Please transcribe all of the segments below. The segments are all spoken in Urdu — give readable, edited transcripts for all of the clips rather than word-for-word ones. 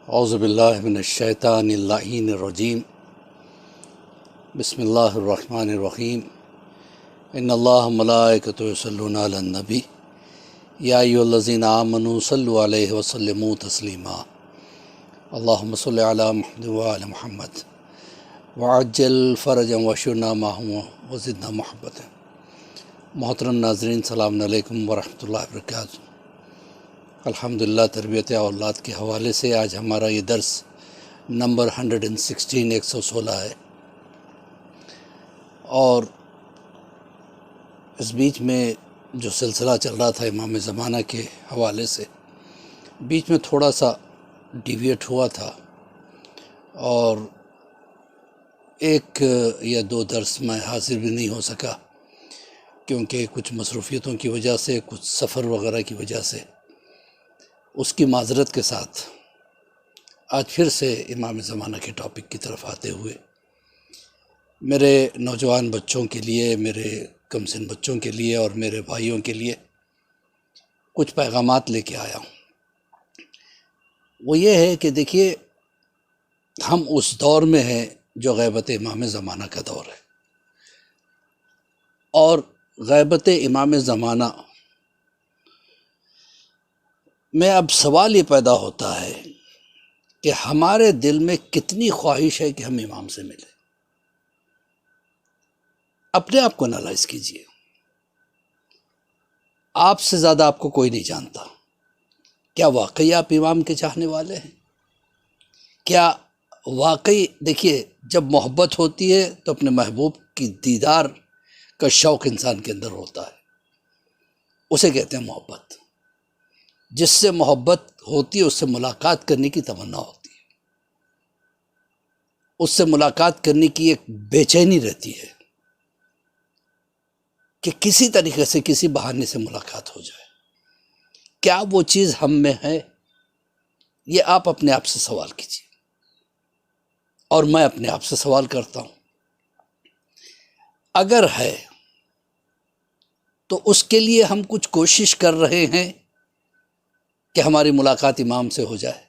اعوذ باللہ من الشیطان اللعین الرجیم بسم اللہ الرحمن الرحیم ان اللہ ملائکۃ یصلون علی النبی یا ایھا الذین آمنوا صلوا علیہ وسلموا تسلیما اللہم صل علی محمد وعلی محمد وعجل فرجا واشرنا معهم وزدنا محبتا۔ محترم ناظرین، السلام علیکم ورحمۃ اللہ وبرکاتہ۔ الحمدللہ تربیت اولاد کے حوالے سے آج ہمارا یہ درس نمبر 116 ہے، اور اس بیچ میں جو سلسلہ چل رہا تھا امام زمانہ کے حوالے سے، بیچ میں تھوڑا سا ڈیویٹ ہوا تھا، اور ایک یا دو درس میں حاضر بھی نہیں ہو سکا، کیونکہ کچھ مصروفیتوں کی وجہ سے، کچھ سفر وغیرہ کی وجہ سے۔ اس کی معذرت کے ساتھ آج پھر سے امام زمانہ کے ٹاپک کی طرف آتے ہوئے میرے نوجوان بچوں کے لیے، میرے کم سن بچوں کے لیے اور میرے بھائیوں کے لیے کچھ پیغامات لے کے آیا ہوں۔ وہ یہ ہے کہ دیکھیے، ہم اس دور میں ہیں جو غیبت امام زمانہ کا دور ہے، اور غیبت امام زمانہ میں اب سوال یہ پیدا ہوتا ہے کہ ہمارے دل میں کتنی خواہش ہے کہ ہم امام سے ملیں۔ اپنے آپ کو انالائز کیجئے، آپ سے زیادہ آپ کو کوئی نہیں جانتا۔ کیا واقعی آپ امام کے چاہنے والے ہیں؟ کیا واقعی، دیکھیے، جب محبت ہوتی ہے تو اپنے محبوب کی دیدار کا شوق انسان کے اندر ہوتا ہے، اسے کہتے ہیں محبت۔ جس سے محبت ہوتی ہے اس سے ملاقات کرنے کی تمنا ہوتی ہے، اس سے ملاقات کرنے کی ایک بے چینی رہتی ہے کہ کسی طریقے سے، کسی بہانے سے ملاقات ہو جائے۔ کیا وہ چیز ہم میں ہے؟ یہ آپ اپنے آپ سے سوال کیجیے، اور میں اپنے آپ سے سوال کرتا ہوں۔ اگر ہے تو اس کے لیے ہم کچھ کوشش کر رہے ہیں کہ ہماری ملاقات امام سے ہو جائے۔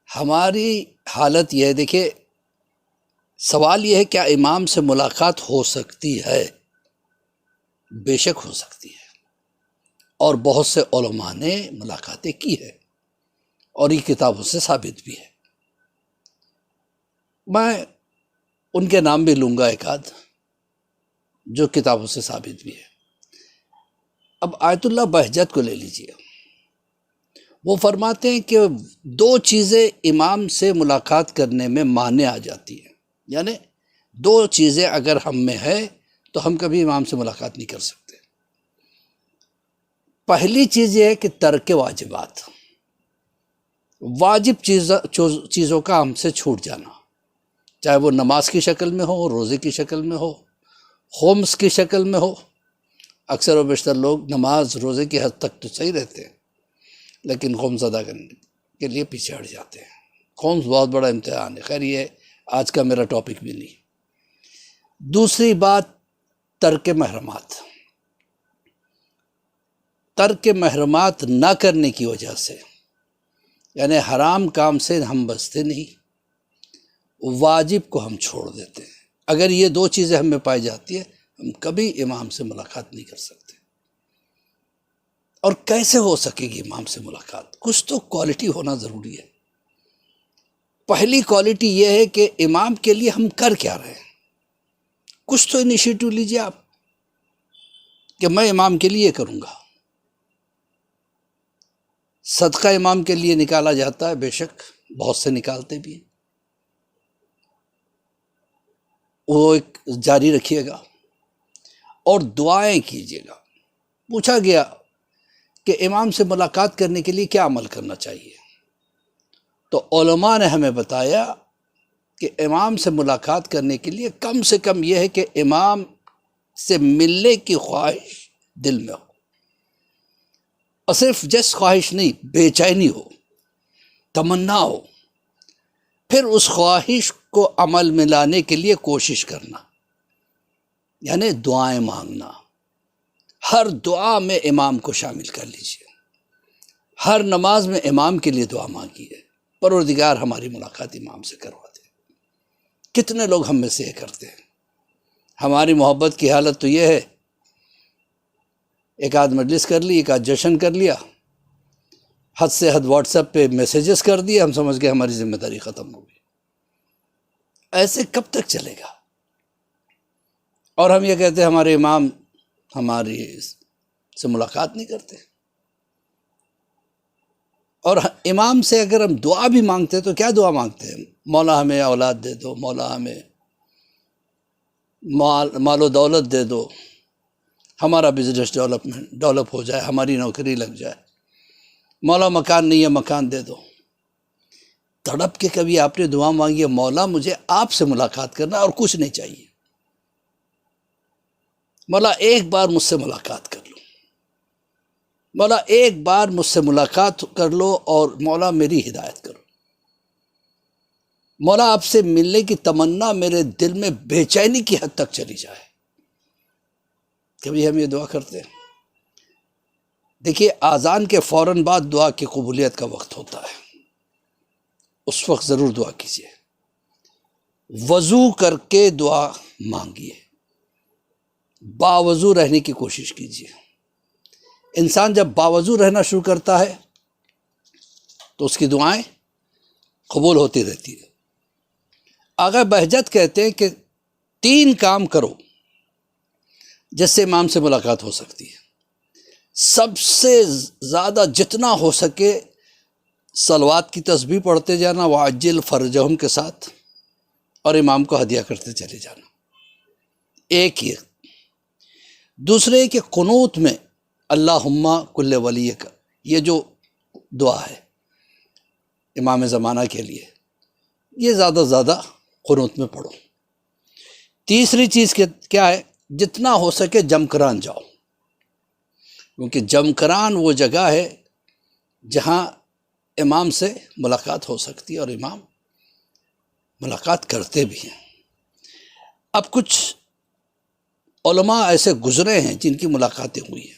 ہماری حالت یہ ہے، دیکھیں، سوال یہ ہے کیا امام سے ملاقات ہو سکتی ہے؟ بے شک ہو سکتی ہے، اور بہت سے علماء نے ملاقاتیں کی ہے، اور یہ کتابوں سے ثابت بھی ہے۔ میں ان کے نام بھی لوں گا ایک آدھ جو کتابوں سے ثابت بھی ہے۔ اب آیت اللہ بہجت کو لے لیجئے، وہ فرماتے ہیں کہ دو چیزیں امام سے ملاقات کرنے میں مانع آ جاتی ہیں، یعنی دو چیزیں اگر ہم میں ہے تو ہم کبھی امام سے ملاقات نہیں کر سکتے۔ پہلی چیز یہ ہے کہ ترک واجبات، واجب چیزوں کا ہم سے چھوٹ جانا، چاہے وہ نماز کی شکل میں ہو، روزے کی شکل میں ہو، خمس کی شکل میں ہو۔ اکثر و بیشتر لوگ نماز روزے کی حد تک تو صحیح رہتے ہیں، لیکن خمس ادا کرنے کے لیے پیچھے ہٹ جاتے ہیں۔ خمس بہت بڑا امتحان ہے، خیر یہ آج کا میرا ٹاپک بھی نہیں۔ دوسری بات، ترک محرمات۔ ترک محرمات نہ کرنے کی وجہ سے، یعنی حرام کام سے ہم بچتے نہیں، واجب کو ہم چھوڑ دیتے ہیں۔ اگر یہ دو چیزیں ہم میں پائی جاتی ہے، ہم کبھی امام سے ملاقات نہیں کر سکتے۔ اور کیسے ہو سکے گی امام سے ملاقات؟ کچھ تو کوالٹی ہونا ضروری ہے۔ پہلی کوالٹی یہ ہے کہ امام کے لیے ہم کر کیا رہے ہیں۔ کچھ تو انیشیٹو لیجیے آپ کہ میں امام کے لیے کروں گا۔ صدقہ امام کے لیے نکالا جاتا ہے، بے شک بہت سے نکالتے بھی ہیں، وہ ایک جاری رکھیے گا، اور دعائیں کیجیے گا۔ پوچھا گیا کہ امام سے ملاقات کرنے کے لیے کیا عمل کرنا چاہیے، تو علماء نے ہمیں بتایا کہ امام سے ملاقات کرنے کے لیے کم سے کم یہ ہے کہ امام سے ملنے کی خواہش دل میں ہو، اور صرف جس خواہش نہیں، بے چینی ہو، تمنا ہو۔ پھر اس خواہش کو عمل میں لانے کے لیے کوشش کرنا، یعنی دعائیں مانگنا۔ ہر دعا میں امام کو شامل کر لیجیے، ہر نماز میں امام کے لیے دعا مانگیے، پروردگار ہماری ملاقات امام سے کروا دے۔ کتنے لوگ ہم میں سے یہ کرتے ہیں؟ ہماری محبت کی حالت تو یہ ہے، ایک آدھ مجلس کر لی، ایک آدھ جشن کر لیا، حد سے حد واٹس ایپ پہ میسیجز کر دیے، ہم سمجھ گئے ہماری ذمہ داری ختم ہو گئی۔ ایسے کب تک چلے گا؟ اور ہم یہ کہتے ہیں ہمارے امام ہماری سے ملاقات نہیں کرتے۔ اور امام سے اگر ہم دعا بھی مانگتے ہیں تو کیا دعا مانگتے ہیں؟ مولا ہمیں اولاد دے دو، مولا ہمیں مال و دولت دے دو، ہمارا بزنس ڈیولپ ہو جائے، ہماری نوکری لگ جائے، مولا مکان نہیں ہے مکان دے دو۔ تڑپ کے کبھی آپ نے دعا مانگی ہے مولا مجھے آپ سے ملاقات کرنا اور کچھ نہیں چاہیے، مولا ایک بار مجھ سے ملاقات کر لو، مولا ایک بار مجھ سے ملاقات کر لو اور مولا میری ہدایت کرو، مولا آپ سے ملنے کی تمنا میرے دل میں بے چینی کی حد تک چلی جائے۔ کبھی ہم یہ دعا کرتے ہیں؟ دیکھیے اذان کے فوراً بعد دعا کی قبولیت کا وقت ہوتا ہے، اس وقت ضرور دعا کیجیے، وضو کر کے دعا مانگیے، باوضو رہنے کی کوشش کیجیے۔ انسان جب باوضو رہنا شروع کرتا ہے تو اس کی دعائیں قبول ہوتی رہتی ہیں۔ آغا بہجت کہتے ہیں کہ 3 کام کرو جس سے امام سے ملاقات ہو سکتی ہے۔ سب سے زیادہ جتنا ہو سکے صلوات کی تسبیح پڑھتے جانا، وعجل فرجہم کے ساتھ، اور امام کو ہدیہ کرتے چلے جانا، ایک یہ۔ دوسرے کہ قنوت میں اللہم کل ولی کا، یہ جو دعا ہے امام زمانہ کے لیے، یہ زیادہ زیادہ قنوت میں پڑھو۔ تیسری چیز کیا ہے؟ جتنا ہو سکے جمکران جاؤ، کیونکہ جمکران وہ جگہ ہے جہاں امام سے ملاقات ہو سکتی ہے اور امام ملاقات کرتے بھی ہیں۔ اب کچھ علماء ایسے گزرے ہیں جن کی ملاقاتیں ہوئی ہیں،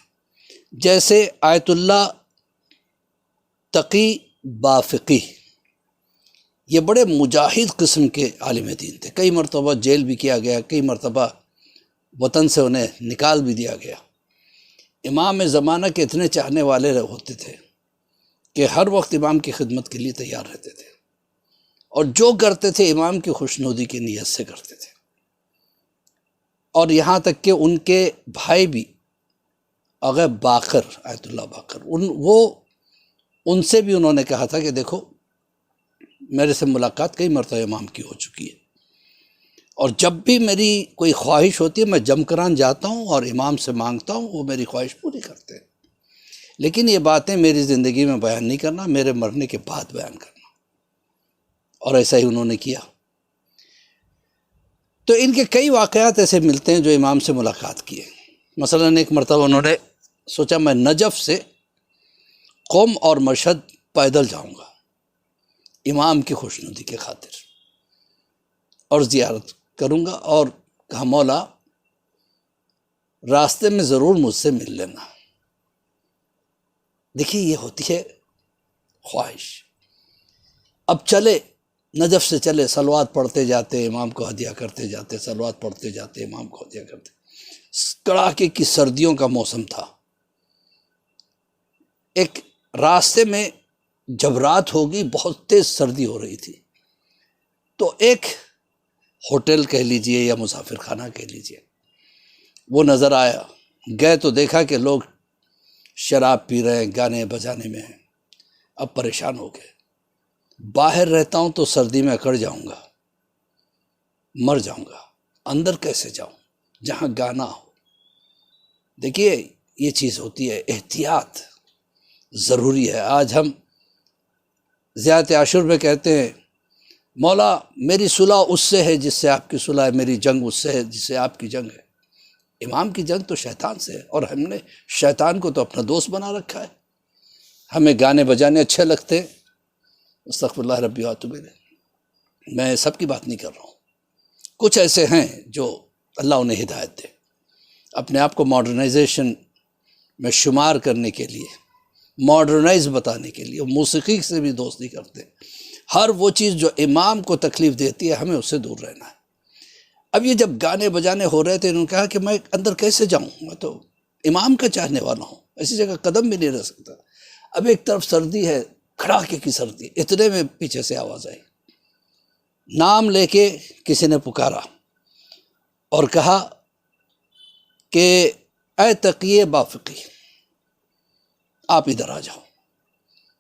جیسے آیت اللہ تقی بافقی، یہ بڑے مجاہد قسم کے عالم دین تھے، کئی مرتبہ جیل بھی کیا گیا، کئی مرتبہ وطن سے انہیں نکال بھی دیا گیا۔ امام زمانہ کے اتنے چاہنے والے ہوتے تھے کہ ہر وقت امام کی خدمت کے لیے تیار رہتے تھے، اور جو کرتے تھے امام کی خوشنودی کی نیت سے کرتے تھے۔ اور یہاں تک کہ ان کے بھائی بھی آغا باقر، آیت اللہ باقر، ان سے بھی انہوں نے کہا تھا کہ دیکھو میرے سے ملاقات کئی مرتبہ امام کی ہو چکی ہے، اور جب بھی میری کوئی خواہش ہوتی ہے میں جمکران جاتا ہوں اور امام سے مانگتا ہوں، وہ میری خواہش پوری کرتے ہیں، لیکن یہ باتیں میری زندگی میں بیان نہیں کرنا، میرے مرنے کے بعد بیان کرنا۔ اور ایسا ہی انہوں نے کیا۔ تو ان کے کئی واقعات ایسے ملتے ہیں جو امام سے ملاقات کیے۔ مثلاً ایک مرتبہ انہوں نے سوچا میں نجف سے قم اور مشہد پیدل جاؤں گا امام کی خوشنودی کے خاطر، اور زیارت کروں گا، اور کہا مولا راستے میں ضرور مجھ سے مل لینا۔ دیکھیے یہ ہوتی ہے خواہش۔ اب چلے، نجف سے چلے، صلوات پڑھتے جاتے، امام کو ہدیہ کرتے جاتے، صلوات پڑھتے جاتے، امام کو ہدیہ کرتے۔ کڑاکے کی سردیوں کا موسم تھا، ایک راستے میں جب رات ہوگی بہت تیز سردی ہو رہی تھی، تو ایک ہوٹل کہہ لیجئے یا مسافر خانہ کہہ لیجئے وہ نظر آیا، گئے تو دیکھا کہ لوگ شراب پی رہے ہیں، گانے بجانے میں ہیں۔ اب پریشان ہو گئے، باہر رہتا ہوں تو سردی میں اکڑ جاؤں گا، مر جاؤں گا، اندر کیسے جاؤں جہاں گانا ہو۔ دیکھیے یہ چیز ہوتی ہے، احتیاط ضروری ہے۔ آج ہم زیارت عاشور میں کہتے ہیں مولا میری صلح اس سے ہے جس سے آپ کی صلح ہے، میری جنگ اس سے ہے جس سے آپ کی جنگ ہے۔ امام کی جنگ تو شیطان سے ہے، اور ہم نے شیطان کو تو اپنا دوست بنا رکھا ہے۔ ہمیں گانے بجانے اچھے لگتے ہیں، استغفر اللہ ربی واتوب الیہ، میں سب کی بات نہیں کر رہا ہوں، کچھ ایسے ہیں جو اللہ انہیں ہدایت دے، اپنے آپ کو ماڈرنائزیشن میں شمار کرنے کے لیے، ماڈرنائز بتانے کے لیے موسیقی سے بھی دوستی کرتے، ہر وہ چیز جو امام کو تکلیف دیتی ہے ہمیں اس سے دور رہنا ہے۔ اب یہ جب گانے بجانے ہو رہے تھے، انہوں نے کہا کہ میں اندر کیسے جاؤں، میں تو امام کا چاہنے والا ہوں، ایسی جگہ قدم بھی نہیں رہ سکتا۔ اب ایک طرف سردی ہے، کھڑاکے کی سردی، اتنے میں پیچھے سے آواز آئی، نام لے کے کسی نے پکارا اور کہا کہ اے تقی بافقی، آپ ادھر آ جاؤ۔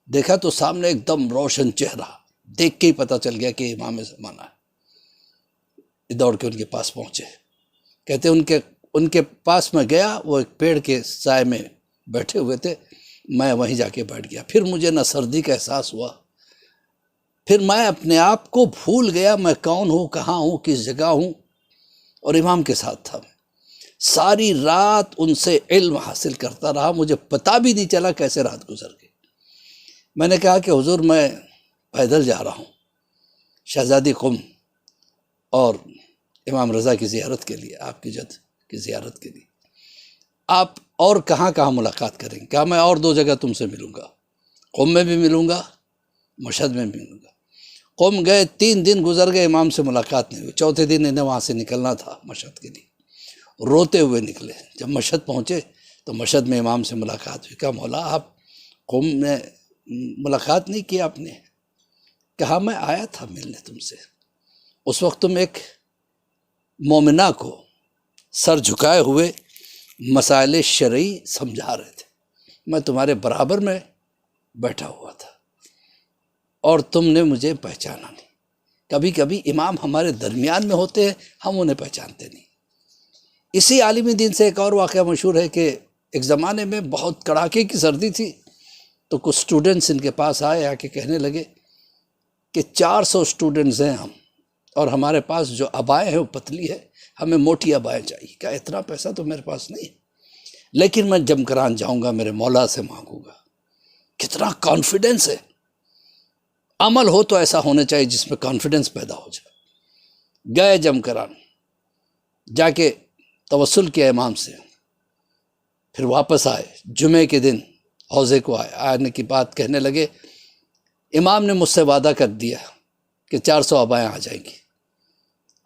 دیکھا تو سامنے ایک دم روشن چہرہ، دیکھ کے ہی پتہ چل گیا کہ امام زمانہ ہے۔ دوڑ کے ان کے پاس پہنچے، کہتے ان کے پاس میں گیا، وہ ایک پیڑ کے سائے میں بیٹھے ہوئے تھے، میں وہیں جا کے بیٹھ گیا۔ پھر مجھے نہ سردی کا احساس ہوا، پھر میں اپنے آپ کو بھول گیا میں کون ہوں، کہاں ہوں، کس جگہ ہوں، اور امام کے ساتھ تھا۔ ساری رات ان سے علم حاصل کرتا رہا، مجھے پتہ بھی نہیں چلا کیسے رات گزر گئی۔ میں نے کہا کہ حضور میں پیدل جا رہا ہوں شہزادی قم اور امام رضا کی زیارت کے لیے، آپ کی جد کی زیارت کے لیے، آپ اور کہاں کہاں ملاقات کریں گے؟ کہا میں اور 2 جگہ تم سے ملوں گا، قم میں بھی ملوں گا، مشہد میں بھی ملوں گا۔ قم گئے، 3 دن گزر گئے، امام سے ملاقات نہیں ہوئی۔ چوتھے دن انہیں وہاں سے نکلنا تھا مشہد کے لیے، روتے ہوئے نکلے۔ جب مشہد پہنچے تو مشہد میں امام سے ملاقات ہوئی۔ کہا مولا آپ قم میں ملاقات نہیں کی آپ نے؟ کہا میں آیا تھا ملنے تم سے، اس وقت تم ایک مومنہ کو سر جھکائے ہوئے مسائل شرعی سمجھا رہے تھے، میں تمہارے برابر میں بیٹھا ہوا تھا اور تم نے مجھے پہچانا نہیں۔ کبھی کبھی امام ہمارے درمیان میں ہوتے ہیں، ہم انہیں پہچانتے نہیں۔ اسی عالم دین سے ایک اور واقعہ مشہور ہے کہ ایک زمانے میں بہت کڑاکے کی سردی تھی، تو کچھ اسٹوڈنٹس ان کے پاس آئے، آ کے کہنے لگے کہ 400 اسٹوڈنٹس ہیں ہم، اور ہمارے پاس جو عبائیں ہیں وہ پتلی ہے، ہمیں موٹی عبائیں چاہیے۔ کہا اتنا پیسہ تو میرے پاس نہیں ہے، لیکن میں جمکران جاؤں گا، میرے مولا سے مانگوں گا۔ کتنا کانفیڈنس ہے! عمل ہو تو ایسا ہونا چاہیے جس میں کانفیڈنس پیدا ہو جائے۔ گئے جمکران، جا کے توسل کیا امام سے، پھر واپس آئے، جمعے کے دن حوضے کو آنے کی بات کہنے لگے۔ امام نے مجھ سے وعدہ کر دیا کہ 400 عبائیں آ جائیں گی،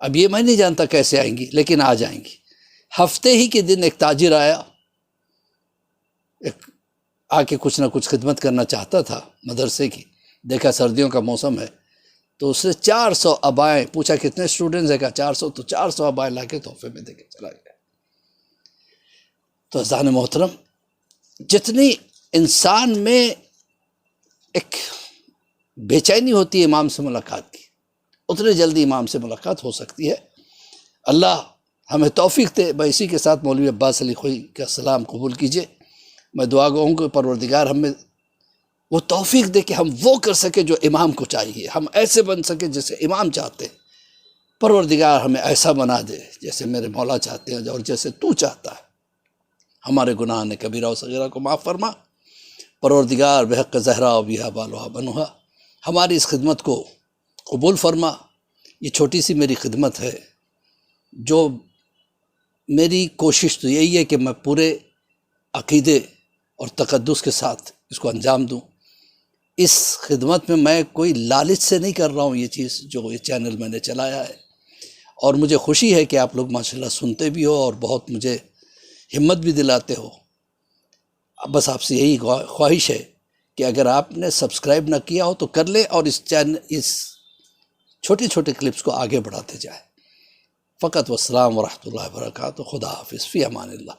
اب یہ میں نہیں جانتا کیسے آئیں گی، لیکن آ جائیں گی۔ ہفتے ہی کے دن ایک تاجر آیا، آ کے کچھ نہ کچھ خدمت کرنا چاہتا تھا مدرسے کی، دیکھا سردیوں کا موسم ہے، تو اس نے 400 عبائیں، پوچھا کتنے اسٹوڈنٹس ہیں، کہا 400، تو 400 عبائیں لا کے تحفے میں دے کے چلا گیا۔ تو عزیزان محترم، جتنی انسان میں ایک بے چینی ہوتی ہے امام سے ملاقات کی، اتنے جلدی امام سے ملاقات ہو سکتی ہے۔ اللہ ہمیں توفیق دے۔ میں اسی کے ساتھ مولوی عباس علی خوئی کا سلام قبول کیجئے۔ میں دعا گو ہوں کہ پروردگار ہمیں وہ توفیق دے کہ ہم وہ کر سکے جو امام کو چاہیے، ہم ایسے بن سکے جیسے امام چاہتے ہیں۔ پروردگار ہمیں ایسا بنا دے جیسے میرے مولا چاہتے ہیں اور جیسے تو چاہتا ہے۔ ہمارے گناہ نے کبیرہ و صغیرہ کو معاف فرما۔ پروردگار بحق زہرا و بیہا بالوہا بنوہا، ہماری اس خدمت کو قبول فرما۔ یہ چھوٹی سی میری خدمت ہے، جو میری کوشش تو یہی ہے کہ میں پورے عقیدے اور تقدس کے ساتھ اس کو انجام دوں۔ اس خدمت میں کوئی لالچ سے نہیں کر رہا ہوں یہ چیز، جو یہ چینل میں نے چلایا ہے، اور مجھے خوشی ہے کہ آپ لوگ ماشاءاللہ سنتے بھی ہو اور بہت مجھے ہمت بھی دلاتے ہو۔ بس آپ سے یہی خواہش ہے کہ اگر آپ نے سبسکرائب نہ کیا ہو تو کر لیں، اور اس چھوٹے چھوٹے کلپس کو آگے بڑھاتے جائیں۔ فقط والسلام ورحمۃ اللہ وبرکاتہ۔ خدا حافظ، فی امان اللہ۔